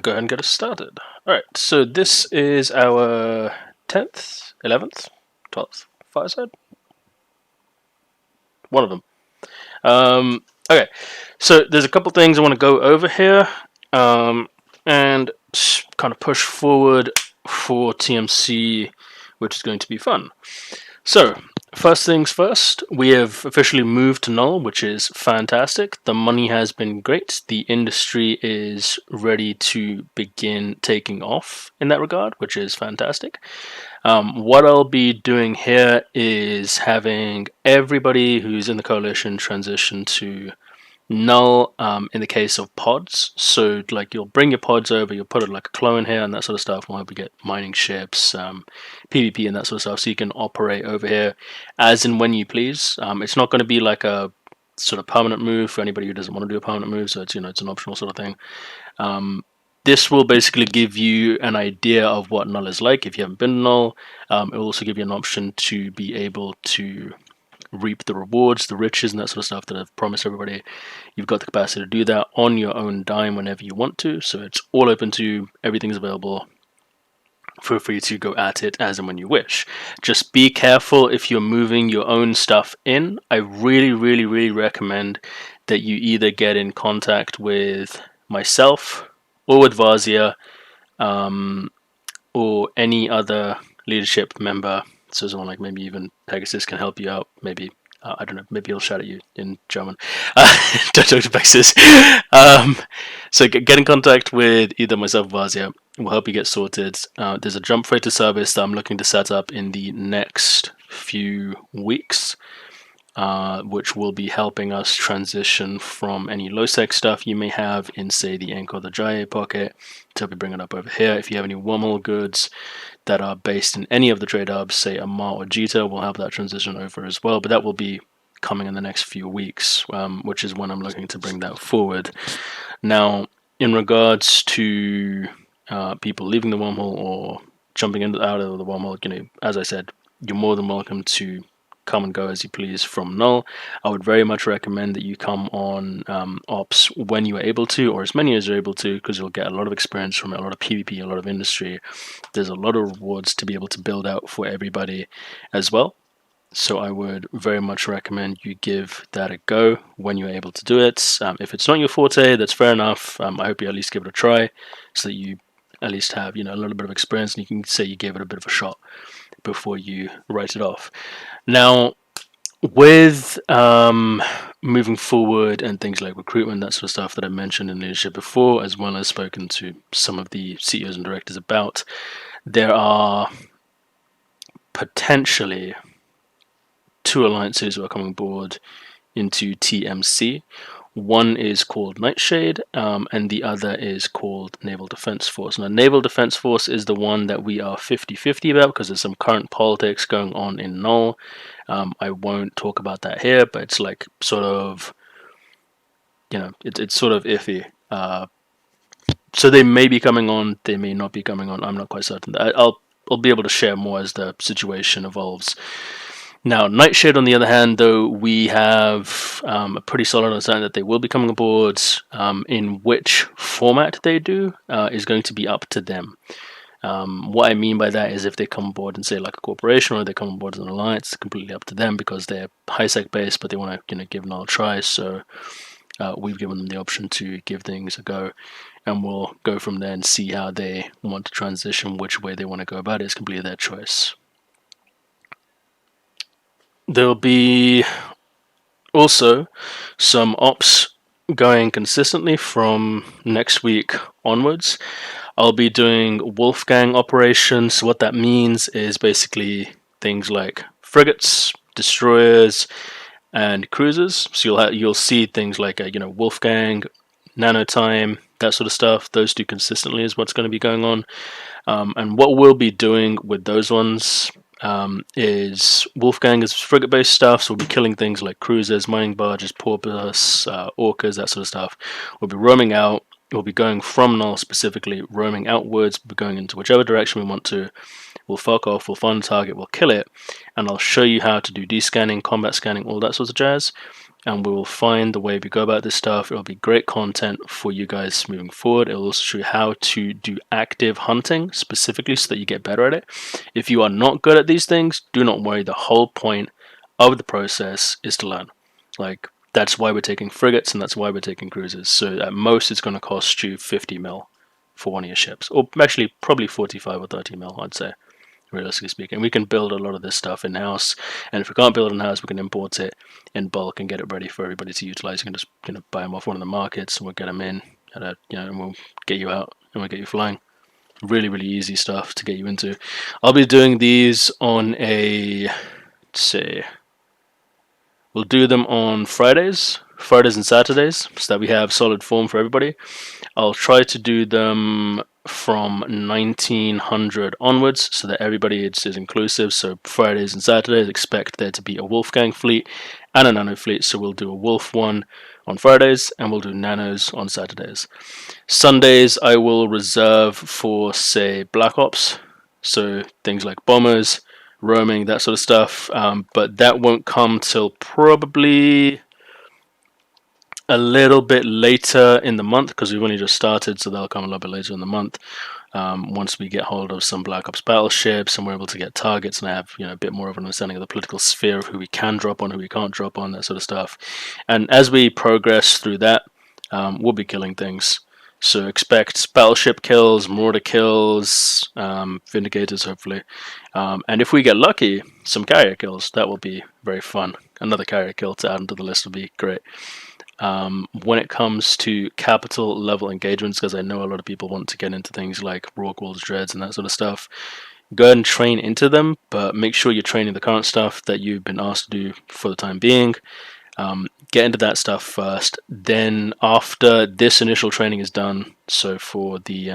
go ahead and get us started. Alright, so this is our 10th, 11th, 12th Fireside? One of them. Okay, so there's a couple things I want to go over here and kind of push forward for TMC, which is going to be fun. So, first things first, we have officially moved to null, which is fantastic. The money has been great. The industry is ready to begin taking off in that regard, which is fantastic. What I'll be doing here is having everybody who's in the coalition transition to null in the case of pods. So like you'll bring your pods over, you'll put it like a clone here and that sort of stuff. We'll get mining ships, PvP and that sort of stuff, so you can operate over here as and when you please. It's not going to be like a sort of permanent move for anybody who doesn't want to do a permanent move, so it's it's an optional sort of thing. This will basically give you an idea of what null is like if you haven't been to null. It will also give you an option to be able to reap the rewards, the riches, and that sort of stuff that I've promised everybody. You've got the capacity to do that on your own dime whenever you want to, so it's all open to you, everything's available. Feel free to go at it as and when you wish. Just be careful if you're moving your own stuff in. I really recommend that you either get in contact with myself or with Vazia or any other leadership member. So someone like maybe even Pegasus can help you out. Maybe I don't know. Maybe he'll shout at you in German. Don't talk to Pegasus. So get in contact with either myself or Vazia. We'll help you get sorted. There's a jump freighter service that I'm looking to set up in the next few weeks, which will be helping us transition from any low-sec stuff you may have in, say, the Ink or the Jaya pocket to help you bring it up over here. If you have any wormhole goods that are based in any of the trade hubs, say Amar or Jita, we'll help that transition over as well, but that will be coming in the next few weeks, which is when I'm looking to bring that forward. Now, in regards to people leaving the wormhole or jumping out of the wormhole, as I said, you're more than welcome to come and go as you please from null. I would very much recommend that you come on ops when you are able to, or as many as you're able to, because you'll get a lot of experience from it, a lot of PvP, a lot of industry. There's a lot of rewards to be able to build out for everybody as well. So I would very much recommend you give that a go when you're able to do it. If it's not your forte, that's fair enough. I hope you at least give it a try, so that you at least have a little bit of experience and you can say you gave it a bit of a shot before you write it off. Now, with moving forward and things like recruitment, that sort of stuff that I mentioned in leadership before, as well as spoken to some of the CEOs and directors about, there are potentially 2 alliances who are coming aboard into TMC. One is called Nightshade, and the other is called Naval Defense Force. Now, Naval Defense Force is the one that we are 50-50 about because there's some current politics going on in Null. I won't talk about that here, but it's like sort of, it's sort of iffy. So they may be coming on, they may not be coming on. I'm not quite certain. I'll be able to share more as the situation evolves. Now, Nightshade, on the other hand, though, we have a pretty solid understanding that they will be coming aboard. In which format they do is going to be up to them. What I mean by that is if they come aboard and say like a corporation, or they come aboard as an alliance, it's completely up to them because they're high-sec based, but they want to give null a try. So we've given them the option to give things a go, and we'll go from there and see how they want to transition, which way they want to go about it. It's completely their choice. There'll be also some ops going consistently from next week onwards. I'll be doing Wolfgang operations. What that means is basically things like frigates, destroyers, and cruisers. So you'll see things like Wolfgang, Nanotime, that sort of stuff. Those two consistently is what's going to be going on. And what we'll be doing with those ones is Wolfgang is frigate-based stuff, so we'll be killing things like cruisers, mining barges, porpoise, orcas, that sort of stuff. We'll be roaming out. We'll be going from null specifically, roaming outwards. We'll be going into whichever direction we want to. We'll fuck off, we'll find a target, we'll kill it, and I'll show you how to do descanning, combat scanning, all that sorts of jazz. and we will find the way we go about this stuff. It'll be great content for you guys moving forward. It'll also show you how to do active hunting specifically so that you get better at it. If you are not good at these things, do not worry. The whole point of the process is to learn. Like, that's why we're taking frigates and that's why we're taking cruisers. So at most it's going to cost you 50 mil for one of your ships, or actually probably 45 or 30 mil, I'd say, realistically speaking. We can build a lot of this stuff in house, and if we can't build it in house, we can import it in bulk and get it ready for everybody to utilize. You can just buy them off one of the markets, and we'll get them in at a, and we'll get you out and we'll get you flying. Really, really easy stuff to get you into. I'll be doing these on a, let's see, we'll do them on Fridays and Saturdays, so that we have solid form for everybody. I'll try to do them from 1900 onwards, so that everybody is inclusive. So Fridays and Saturdays, expect there to be a Wolfgang fleet and a Nano fleet. So we'll do a Wolf one on Fridays, and we'll do Nanos on Saturdays. Sundays I will reserve for, say, Black Ops, so things like bombers, roaming, that sort of stuff. But that won't come till probably a little bit later in the month, because we've only just started, so they'll come a little bit later in the month. Once we get hold of some Black Ops battleships and we're able to get targets, and I have a bit more of an understanding of the political sphere of who we can drop on, who we can't drop on, that sort of stuff. And as we progress through that, we'll be killing things. So expect battleship kills, mortar kills, vindicators hopefully, and if we get lucky, some carrier kills. That will be very fun. Another carrier kill to add into the list will be great. When it comes to capital level engagements, because I know a lot of people want to get into things like Rorqual's Dreads and that sort of stuff, go ahead and train into them, but make sure you're training the current stuff that you've been asked to do for the time being. Get into that stuff first. Then after this initial training is done, so for the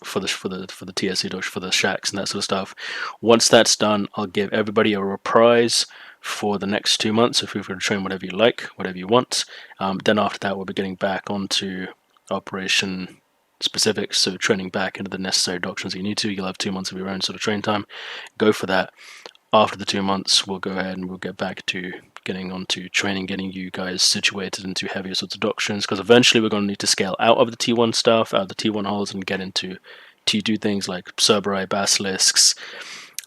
TSC, for the shacks and that sort of stuff, once that's done, I'll give everybody a reprise for the next 2 months. So feel free to train whatever you like, whatever you want. Then after that, we'll be getting back onto operation specifics, so training back into the necessary doctrines you need to. You'll have 2 months of your own sort of train time. Go for that. After the 2 months, we'll go ahead and we'll get back to getting onto training, getting you guys situated into heavier sorts of doctrines, because eventually we're going to need to scale out of the T1 stuff, out of the T1 hulls, and get into T2 things like Cerberus, Basilisks,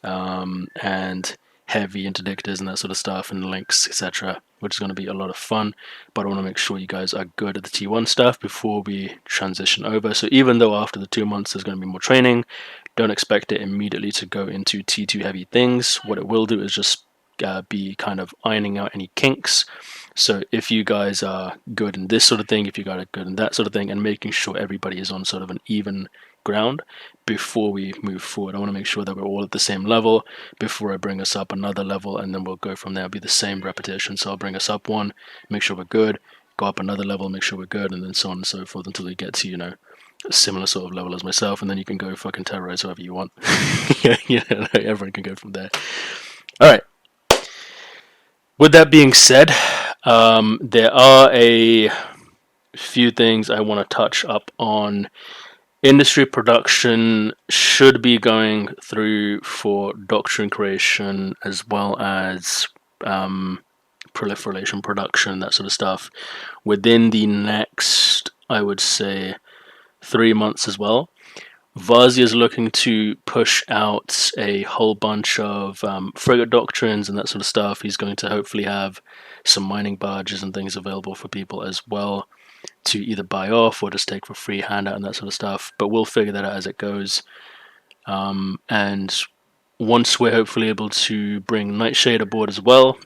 and heavy interdictors and that sort of stuff, and links, etc., which is going to be a lot of fun. But I want to make sure you guys are good at the T1 stuff before we transition over. So even though after the 2 months there's going to be more training, don't expect it immediately to go into T2 heavy things. What it will do is just be kind of ironing out any kinks. So if you guys are good in this sort of thing, if you guys are good in that sort of thing, and making sure everybody is on sort of an even ground before we move forward. I want to make sure that we're all at the same level before I bring us up another level, and then we'll go from there. It'll be the same repetition. So I'll bring us up one, make sure we're good, go up another level, make sure we're good, and then so on and so forth until we get to, a similar sort of level as myself, and then you can go fucking terrorize whoever you want. Everyone can go from there. Alright. With that being said, there are a few things I want to touch up on. Industry production should be going through for doctrine creation, as well as proliferation production, that sort of stuff, within the next, I would say, 3 months as well. Vazi is looking to push out a whole bunch of frigate doctrines and that sort of stuff. He's going to hopefully have some mining barges and things available for people as well to either buy off or just take for free, handout and that sort of stuff. But we'll figure that out as it goes. And once we're hopefully able to bring Nightshade aboard as well,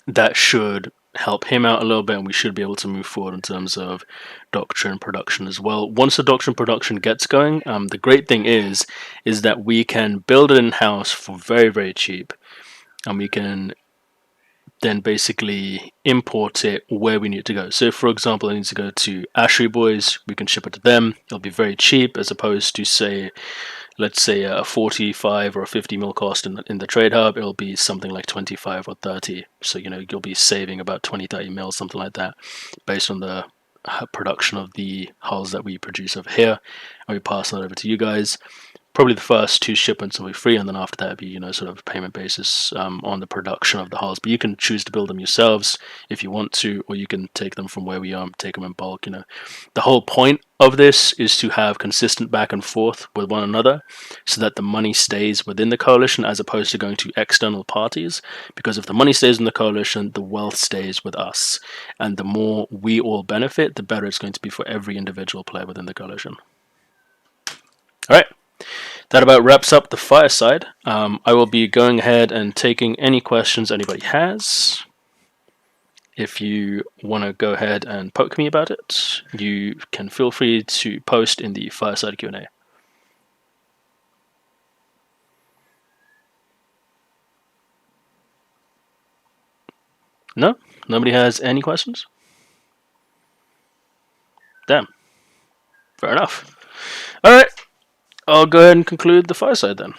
that should help him out a little bit, and we should be able to move forward in terms of doctrine production as well. Once the doctrine production gets going, the great thing is that we can build it in-house for very, very cheap, and we can then basically import it where we need it to go. So for example, I need to go to Ashery Boys, we can ship it to them. It'll be very cheap, as opposed to, say, let's say a 45 or a 50 mil cost in the trade hub. It'll be something like 25 or 30. So you'll be saving about 20-30 mil, something like that, based on the production of the hulls that we produce over here, and we pass that over to you guys. probably the first two shipments will be free, and then after that, be sort of a payment basis on the production of the hulls. But you can choose to build them yourselves if you want to, or you can take them from where we are, take them in bulk. The whole point of this is to have consistent back and forth with one another, so that the money stays within the coalition as opposed to going to external parties. Because if the money stays in the coalition, the wealth stays with us, and the more we all benefit, the better it's going to be for every individual player within the coalition. All right. That about wraps up the fireside. I will be going ahead and taking any questions anybody has. If you want to go ahead and poke me about it, you can feel free to post in the fireside Q&A. No? Nobody has any questions? Damn. Fair enough. All right. I'll go ahead and conclude the fireside then.